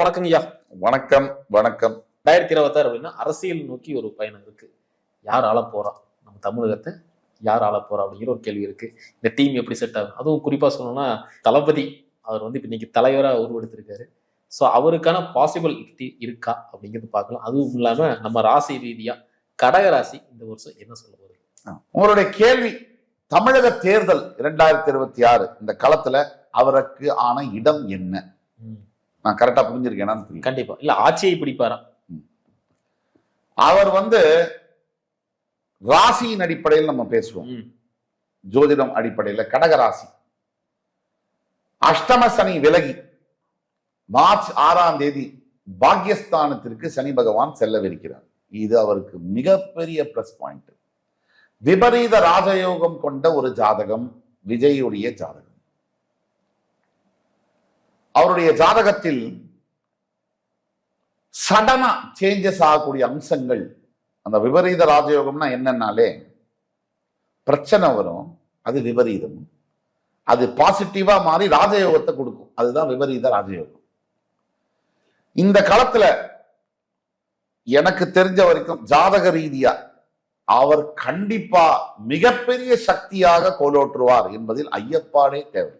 வணக்கங்கய்யா. வணக்கம் வணக்கம். 2026 அப்படின்னா அரசியல் நோக்கி ஒரு பயணம் இருக்கு. யார் ஆள போறா, நம்ம தமிழகத்தை யார் ஆள போறா அப்படிங்கிற ஒரு கேள்வி இருக்கு. இந்த டீம் எப்படி செட் ஆகும், அதுவும் குறிப்பா சொல்லணும்னா தளபதி அவர் இப்ப இன்னைக்கு தலைவரா உருவெடுத்திருக்காரு. ஸோ அவருக்கான பாசிபிலிட்டி இருக்கா அப்படிங்கிறது பார்க்கலாம். அதுவும் இல்லாம நம்ம ராசி ரீதியா கடக ராசி இந்த வருஷம் என்ன சொல்ல போகுது? உங்களுடைய கேள்வி தமிழக தேர்தல் 2026 இந்த களத்துல அவருக்கு ஆன இடம் என்ன? நான் கரெக்டா புரிஞ்சிருக்கேன். கண்டிப்பா இல்ல, ஆட்சியை பிடிப்பாரா? அவர் ராசியின் அடிப்படையில் நம்ம பேசுவோம். ஜோதிடம் அடிப்படையில் கடக ராசி அஷ்டம சனி விலகி மார்ச் 6ஆம் தேதி பாக்யஸ்தானத்திற்கு சனி பகவான் செல்லவிருக்கிறார். இது அவருக்கு மிகப்பெரிய பிளஸ் பாயிண்ட். விபரீத ராஜயோகம் கொண்ட ஒரு ஜாதகம் விஜயுடைய ஜாதகம். அவருடைய ஜாதகத்தில் சடனா சேஞ்சஸ் ஆகக்கூடிய அம்சங்கள். அந்த விபரீத ராஜயோகம்னா என்னன்னாலே பிரச்சனை வரும், அது விபரீதம். அது பாசிட்டிவா மாறி ராஜயோகத்தை கொடுக்கும், அதுதான் விபரீத ராஜயோகம். இந்த காலத்துல எனக்கு தெரிஞ்ச வரைக்கும் ஜாதக ரீதியா அவர் கண்டிப்பா மிகப்பெரிய சக்தியாக கோலோற்றுவார் என்பதில் ஐயப்பாடே தேவை.